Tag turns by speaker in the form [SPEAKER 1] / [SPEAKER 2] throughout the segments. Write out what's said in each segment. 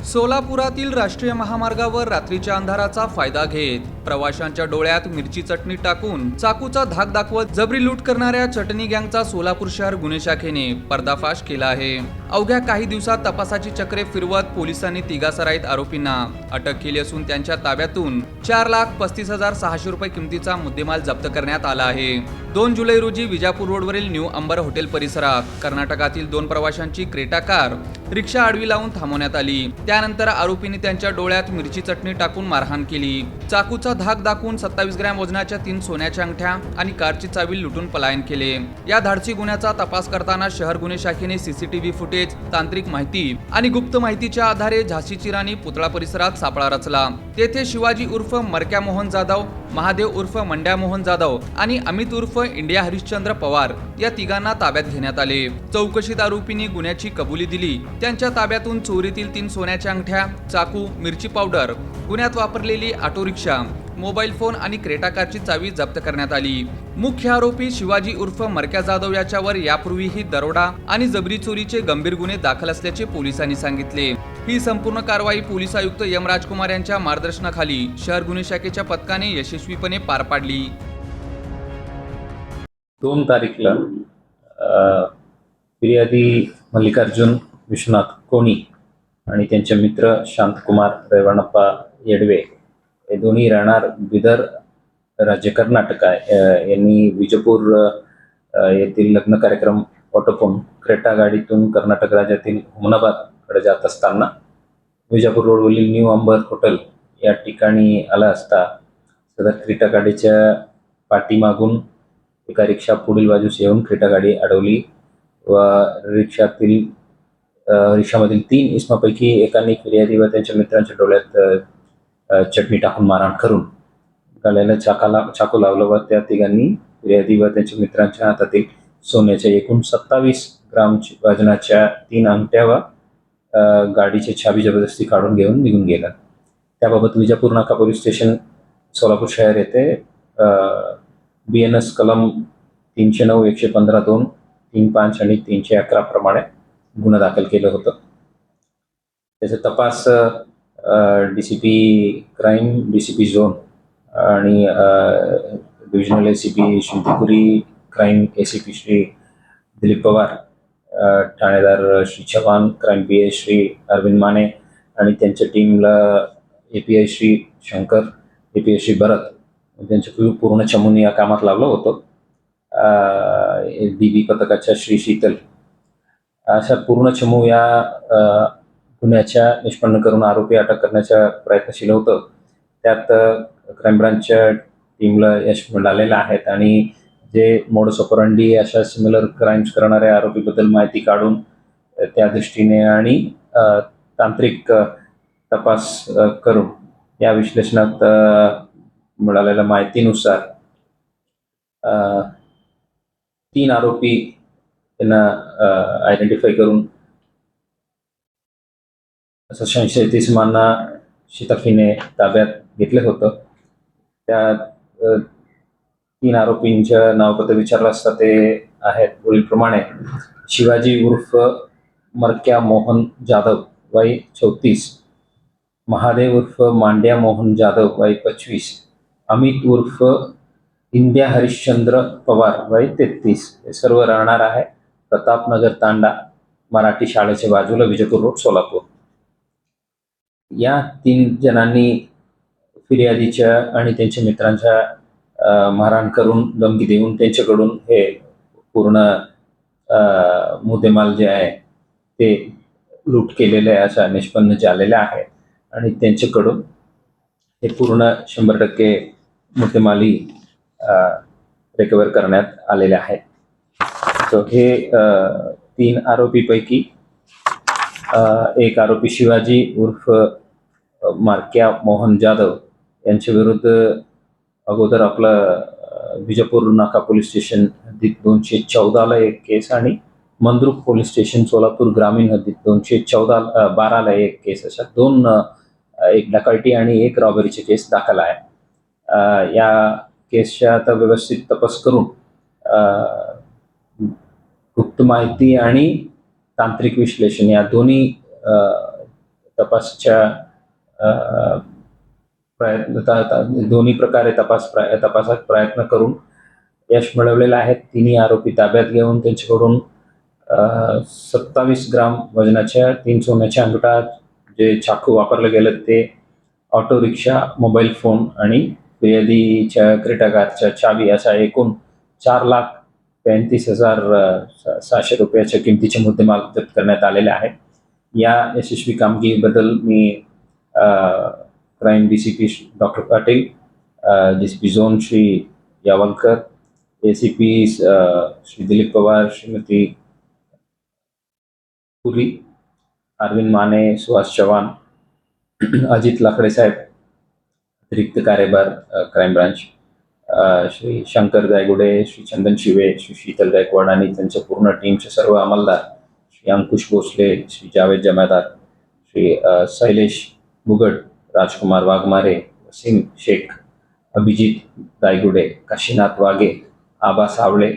[SPEAKER 1] सोलापुरातील राष्ट्रीय महामार्गावर रात्रीच्या अंधाराचा फायदा घेत प्रवाशांच्या डोळ्यात मिरची चटणी टाकून चाकूचा धाक दाखवत जबरी लूट करणाऱ्या चटणी गँगचा सोलापूर शहर गुन्हे शाखेने पर्दाफाश केला आहे। अवघ्या काही दिवसात तपासाची चक्रे फिरवत पोलिसांनी तिघासराईत आरोपींना अटक केली असून त्यांच्या ताब्यातून 4,35,600 रुपये किमतीचा मुद्देमाल जप्त करण्यात आला आहे। 2 जुलै रोजी विजापूर रोडवरील न्यू अंबर हॉटेल परिसरात कर्नाटकातील 2 प्रवाशांची क्रेटा कार रिक्षा आडवी लावून थांबवण्यात आली। त्यानंतर आरोपींनी त्यांच्या डोळ्यात मिरची चटणी टाकून मारहाण केली। चाकूचा धाक दाखवून 27 ग्रॅम वजनाच्या 3 सोन्याच्या अंगठ्या आणि कारची चावी लुटून पलायन केले। या धाडसी गुन्ह्याचा तपास करताना शहर गुन्हे शाखेने सीसीटीव्ही फुटेज, तांत्रिक माहिती आणि गुप्त माहितीच्या आधारे झाशीची राणी पुतळा परिसरात सापळा रचला। तेथे शिवाजी उर्फ मरक्या मोहन जाधव, महादेव उर्फ मंड्या मोहन जाधव आणि अमित उर्फ इंडिया हरिश्चंद्र पवार या तिघांना ताब्यात घेण्यात आले। चौकशीत आरोपींनी गुन्ह्याची कबुली दिली। त्यांच्या ताब्यातून चोरीतील 3 सोन्याच्या अंगठ्या, चाकू, मिरची पावडर, गुन्ह्यात वापरलेली ऑटो रिक्षा, मोबाईल फोन आणि क्रेटा कारची चावी जप्त करण्यात आली। मुख्य आरोपी शिवाजी उर्फ मरक्या जाधव याच्यावर यापूर्वीही दरोडा आणि जबरी चोरीचे गंभीर गुन्हे दाखल असल्याचे पोलिसांनी सांगितले। ही संपूर्ण कारवाई पोलीस आयुक्त एम राजकुमार यांच्या मार्गदर्शनाखाली शहर गुन्हे शाखेच्या पथकाने यशस्वीपणे पार पाडली।
[SPEAKER 2] 2 तारीखला फिर्यादी मल्लिकार्जुन विश्वनाथ कोणी आणि त्यांचे मित्र शांतकुमार रेवणप्पा येडवे हे दोन्ही राहणार बिदर, राज्य कर्नाटक यांनी विजापूर येथील लग्न कार्यक्रम आटोपून क्रेटा गाडीतून कर्नाटक राज्यातील हुमनाबादकडे जात असताना विजापूर रोडवरील न्यू अंबर हॉटेल या ठिकाणी आला असता सदर क्रेटा गाडीच्या पाठीमागून एका रिक्षा पुढील बाजूस येऊन क्रेटा गाडी अडवली व रिक्षामधील 3 इसमापैकी एकाने फिर्यादी व त्यांच्या मित्रांच्या डोळ्यात चटणी टाकून मारहाण करून गळ्याला चाकू लावला व त्या तिघांनी फिर्यादी व त्यांच्या मित्रांच्या हातातील सोन्याच्या एकूण 27 ग्राम वजनाच्या 3 अंगठ्या व गाडीची चावी जबरदस्ती काढून घेऊन निघून गेला। त्याबाबत विजापूर नाका पोलीस स्टेशन सोलापूर शहर येथे BNS कलम 309, 115(2), 35 आणि 311 प्रमाणे गुन्हा दाखल केलं होतं। त्याचा तपास DCP क्राईम, DCP झोन आणि divisional ACP Shri Tripuri, crime ACP Shri Dilip Pawar, ठाणेदार श्री चव्हाण, क्राईम PI श्री अरविंद माने आणि त्यांच्या टीमला API श्री शंकर, API श्री भरत त्यांच्या पूर्ण चमूने या कामात लावलं होतं। DB पथकाच्या श्री शीतल अशा पूर्ण चमू या गुन्ह्याच्या निष्पन्न करून आरोपी अटक करण्याच्या प्रयत्नशील होतं। त्यात क्राईम ब्रांचच्या टीमला यश मिळालेलं आहे आणि जे मोडस ऑपरंडी अशा सिमिलर क्राईम्स करणाऱ्या आरोपीबद्दल माहिती काढून त्या दृष्टीने आणि तांत्रिक तपास करून या विश्लेषणात मिळालेल्या माहितीनुसार 3 आरोपी त्यांना आयडेंटिफाय करून संशयित इसमांना शिताफीने ताब्यात घेतले होतं। त्या 3 आरोपींच्या नावपत्र विचारलं असता ते आहेत पुढीलप्रमाणे: शिवाजी उर्फ मरक्या मोहन जाधव वय 34, महादेव उर्फ मांड्या मोहन जाधव वय 25, अमित उर्फ इंडिया हरिश्चंद्र पवार वय 33, हे सर्व राहणार आहे प्रतापनगर तांडा, मराठी शाळेच्या बाजूला, विजापूर रोड, सोलापूर। या 3 जणांनी फिर्यादीच्या आणि त्यांच्या मित्रांच्या मारहाण करून धमकी देऊन त्यांच्याकडून हे पूर्ण मुद्देमाल जे आहे ते लूट केलेले आहे असा निष्पन्न झालेले आहे आणि त्यांच्याकडून हे पूर्ण 100% मुद्देमाली रिकवर करण्यात आलेले आहे। तो हे 3 आरोपीपैकी एक आरोपी शिवाजी उर्फ मरक्या मोहन जाधव यांच्या विरुद्ध अगोदर आपलं विजापूर नाका पोलीस स्टेशन हद्दीत 214ला एक केस आणि मंद्रुप पोलीस स्टेशन सोलापूर ग्रामीण हद्दीत 212ला एक केस, अशा 2 एक डकैती आणि एक रॉबरीचे केस दाखल आहे। या केसच्या आता व्यवस्थित तपास करून गुप्त माहिती आणि तांत्रिक विश्लेषण या दोन्ही तपासाच्या दोन्ही प्रकारे तपासात प्रयत्न करून यश मिळवलेलं आहे. तिन्ही आरोपी ताब्यात घेऊन त्यांच्याकडून 27 ग्राम वजनाच्या 3 सोन्याच्या अंगठा, जे चाकू वापरलं गेलं ते, ऑटो रिक्षा, मोबाईल फोन आणि फिर्यादीच्या क्रेटा कारच्या चावी असा एकूण 4,35,600 रुपयाच्या किमतीचे मुद्देमाल जप्त करण्यात आलेले आहेत. या यशस्वी कामगिरीबद्दल मी crime DCP doctor Patil, DCP zone Shri Yavalkar, ACP Shri Dilip Pawar, Shrimati Puri, Arvind Mane, Suhas Chavan, Ajit Lakade saheb, अतिरिक्त कार्यभार क्राईम ब्रांच, श्री शंकर गायगुडे, श्री चंदन शिवे, श्री शीतल गायकवाड आणि त्यांच्या पूर्ण टीमचे सर्व अंमलदार, श्री अंकुश भोसले, श्री जावेद जमादार, श्री शैलेश मुगड, राजकुमार वाघमारे, वसीम शेख, अभिजित गायगुडे, काशीनाथ वाघे, आबा सावळे,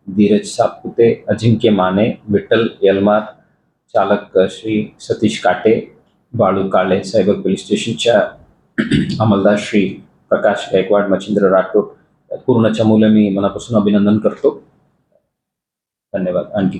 [SPEAKER 2] धीरज सातपुते, अजिंक्य माने, विठ्ठल यलमार, चालक श्री सतीश काटे, बाळू काळे, सायबर पोलीस स्टेशनच्या अंमलदार श्री प्रकाश गायकवाड, मच्छिंद्र राठोड, पूर्णच्या मुलं मी मनापासून अभिनंदन करतो. धन्यवाद. आणखी